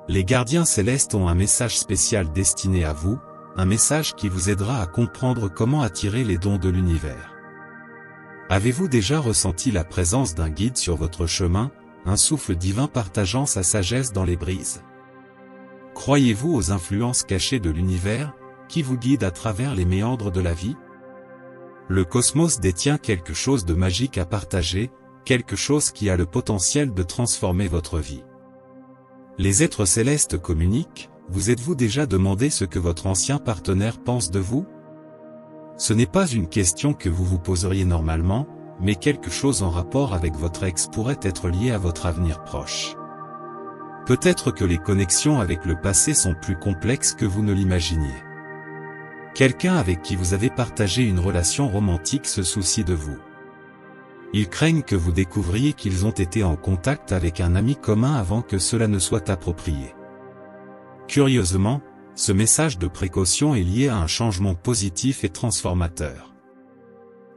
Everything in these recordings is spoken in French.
Les gardiens célestes ont un message spécial destiné à vous, un message qui vous aidera à comprendre comment attirer les dons de l'univers. Avez-vous déjà ressenti la présence d'un guide sur votre chemin, un souffle divin partageant sa sagesse dans les brises? Croyez-vous aux influences cachées de l'univers, qui vous guident à travers les méandres de la vie? Le cosmos détient quelque chose de magique à partager, quelque chose qui a le potentiel de transformer votre vie. Les êtres célestes communiquent, vous êtes-vous déjà demandé ce que votre ancien partenaire pense de vous? Ce n'est pas une question que vous vous poseriez normalement, mais quelque chose en rapport avec votre ex pourrait être lié à votre avenir proche. Peut-être que les connexions avec le passé sont plus complexes que vous ne l'imaginiez. Quelqu'un avec qui vous avez partagé une relation romantique se soucie de vous. Ils craignent que vous découvriez qu'ils ont été en contact avec un ami commun avant que cela ne soit approprié. Curieusement, ce message de précaution est lié à un changement positif et transformateur.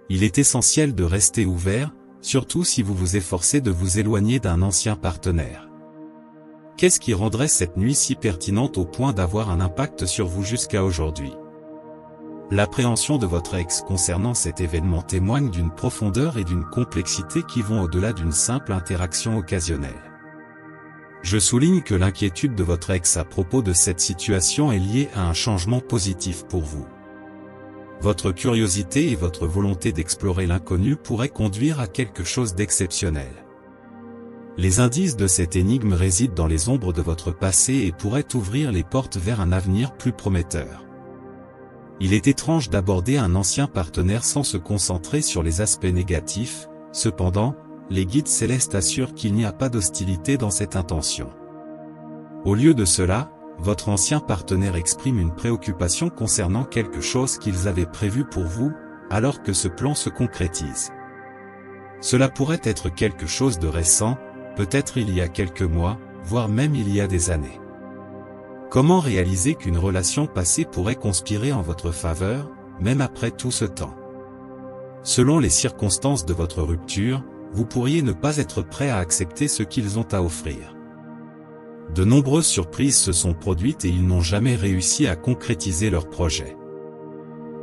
Il est essentiel de rester ouvert, surtout si vous vous efforcez de vous éloigner d'un ancien partenaire. Qu'est-ce qui rendrait cette nuit si pertinente au point d'avoir un impact sur vous jusqu'à aujourd'hui? L'appréhension de votre ex concernant cet événement témoigne d'une profondeur et d'une complexité qui vont au-delà d'une simple interaction occasionnelle. Je souligne que l'inquiétude de votre ex à propos de cette situation est liée à un changement positif pour vous. Votre curiosité et votre volonté d'explorer l'inconnu pourraient conduire à quelque chose d'exceptionnel. Les indices de cette énigme résident dans les ombres de votre passé et pourraient ouvrir les portes vers un avenir plus prometteur. Il est étrange d'aborder un ancien partenaire sans se concentrer sur les aspects négatifs, cependant, les guides célestes assurent qu'il n'y a pas d'hostilité dans cette intention. Au lieu de cela, votre ancien partenaire exprime une préoccupation concernant quelque chose qu'ils avaient prévu pour vous, alors que ce plan se concrétise. Cela pourrait être quelque chose de récent, peut-être il y a quelques mois, voire même il y a des années. Comment réaliser qu'une relation passée pourrait conspirer en votre faveur, même après tout ce temps? Selon les circonstances de votre rupture, vous pourriez ne pas être prêt à accepter ce qu'ils ont à offrir. De nombreuses surprises se sont produites et ils n'ont jamais réussi à concrétiser leur projet.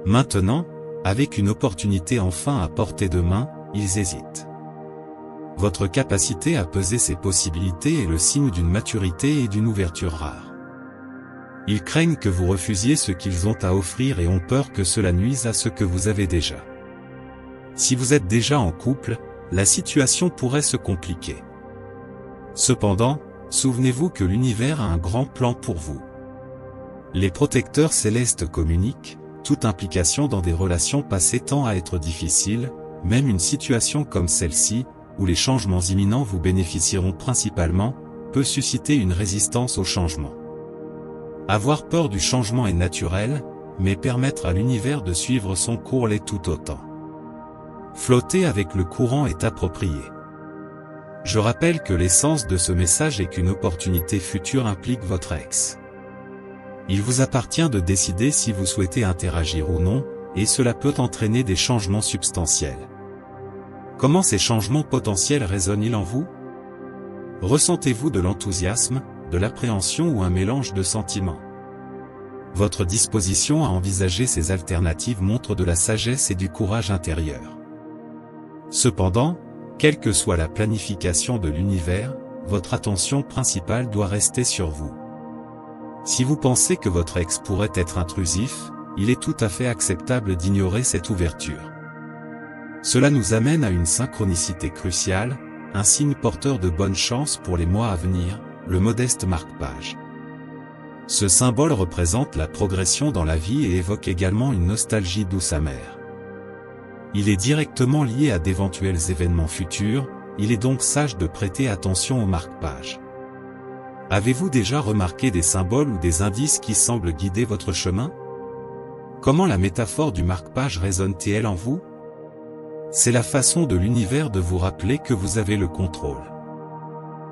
Maintenant, avec une opportunité enfin à portée de main, ils hésitent. Votre capacité à peser ces possibilités est le signe d'une maturité et d'une ouverture rare. Ils craignent que vous refusiez ce qu'ils ont à offrir et ont peur que cela nuise à ce que vous avez déjà. Si vous êtes déjà en couple, la situation pourrait se compliquer. Cependant, souvenez-vous que l'univers a un grand plan pour vous. Les protecteurs célestes communiquent, toute implication dans des relations passées tend à être difficile, même une situation comme celle-ci, où les changements imminents vous bénéficieront principalement, peut susciter une résistance au changement. Avoir peur du changement est naturel, mais permettre à l'univers de suivre son cours l'est tout autant. Flotter avec le courant est approprié. Je rappelle que l'essence de ce message est qu'une opportunité future implique votre ex. Il vous appartient de décider si vous souhaitez interagir ou non, et cela peut entraîner des changements substantiels. Comment ces changements potentiels résonnent-ils en vous? Ressentez-vous de l'enthousiasme, de l'appréhension ou un mélange de sentiments? Votre disposition à envisager ces alternatives montre de la sagesse et du courage intérieur. Cependant, quelle que soit la planification de l'univers, votre attention principale doit rester sur vous. Si vous pensez que votre ex pourrait être intrusif, il est tout à fait acceptable d'ignorer cette ouverture. Cela nous amène à une synchronicité cruciale, un signe porteur de bonne chance pour les mois à venir, le modeste marque-page. Ce symbole représente la progression dans la vie et évoque également une nostalgie douce amère. Il est directement lié à d'éventuels événements futurs, il est donc sage de prêter attention aux marque-pages. Avez-vous déjà remarqué des symboles ou des indices qui semblent guider votre chemin? Comment la métaphore du marque-page résonne-t-elle en vous? C'est la façon de l'univers de vous rappeler que vous avez le contrôle.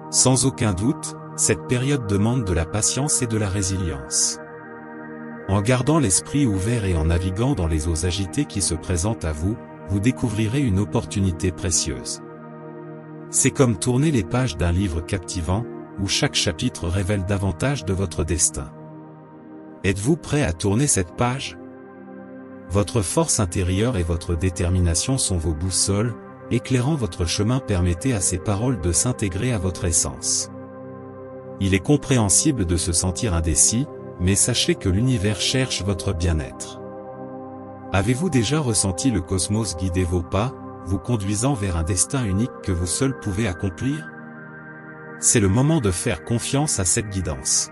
Sans aucun doute, cette période demande de la patience et de la résilience. En gardant l'esprit ouvert et en naviguant dans les eaux agitées qui se présentent à vous, vous découvrirez une opportunité précieuse. C'est comme tourner les pages d'un livre captivant, où chaque chapitre révèle davantage de votre destin. Êtes-vous prêt à tourner cette page? Votre force intérieure et votre détermination sont vos boussoles, éclairant votre chemin. Permettez à ces paroles de s'intégrer à votre essence. Il est compréhensible de se sentir indécis, mais sachez que l'univers cherche votre bien-être. Avez-vous déjà ressenti le cosmos guider vos pas, vous conduisant vers un destin unique que vous seul pouvez accomplir? C'est le moment de faire confiance à cette guidance.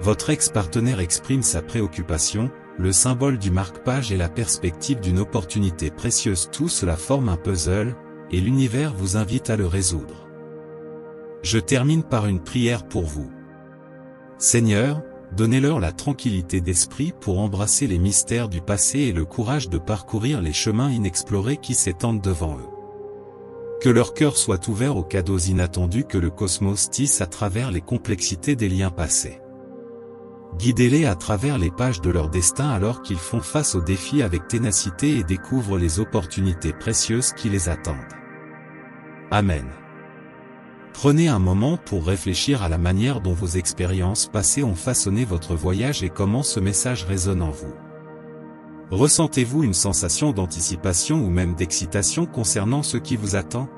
Votre ex-partenaire exprime sa préoccupation, le symbole du marque-page et la perspective d'une opportunité précieuse. Tout cela forme un puzzle, et l'univers vous invite à le résoudre. Je termine par une prière pour vous. Seigneur, donnez-leur la tranquillité d'esprit pour embrasser les mystères du passé et le courage de parcourir les chemins inexplorés qui s'étendent devant eux. Que leur cœur soit ouvert aux cadeaux inattendus que le cosmos tisse à travers les complexités des liens passés. Guidez-les à travers les pages de leur destin alors qu'ils font face aux défis avec ténacité et découvrent les opportunités précieuses qui les attendent. Amen. Prenez un moment pour réfléchir à la manière dont vos expériences passées ont façonné votre voyage et comment ce message résonne en vous. Ressentez-vous une sensation d'anticipation ou même d'excitation concernant ce qui vous attend?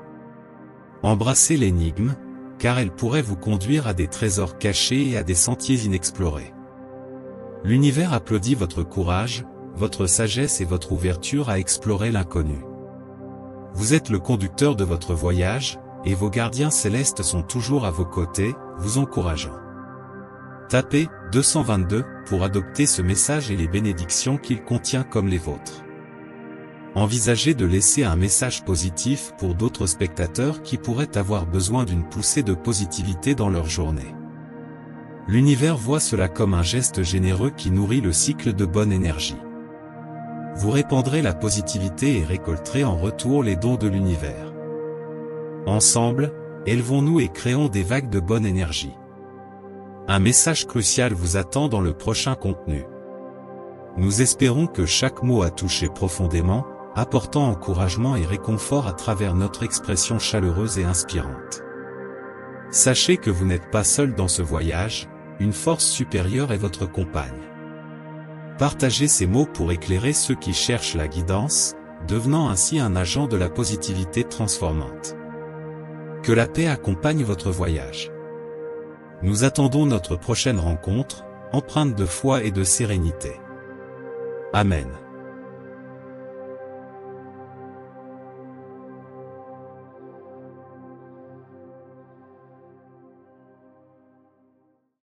Embrassez l'énigme, car elle pourrait vous conduire à des trésors cachés et à des sentiers inexplorés. L'univers applaudit votre courage, votre sagesse et votre ouverture à explorer l'inconnu. Vous êtes le conducteur de votre voyage, et vos gardiens célestes sont toujours à vos côtés, vous encourageant. Tapez 222 pour adopter ce message et les bénédictions qu'il contient comme les vôtres. Envisagez de laisser un message positif pour d'autres spectateurs qui pourraient avoir besoin d'une poussée de positivité dans leur journée. L'univers voit cela comme un geste généreux qui nourrit le cycle de bonne énergie. Vous répandrez la positivité et récolterez en retour les dons de l'univers. Ensemble, élevons-nous et créons des vagues de bonne énergie. Un message crucial vous attend dans le prochain contenu. Nous espérons que chaque mot a touché profondément, apportant encouragement et réconfort à travers notre expression chaleureuse et inspirante. Sachez que vous n'êtes pas seul dans ce voyage, une force supérieure est votre compagne. Partagez ces mots pour éclairer ceux qui cherchent la guidance, devenant ainsi un agent de la positivité transformante. Que la paix accompagne votre voyage. Nous attendons notre prochaine rencontre, empreinte de foi et de sérénité. Amen.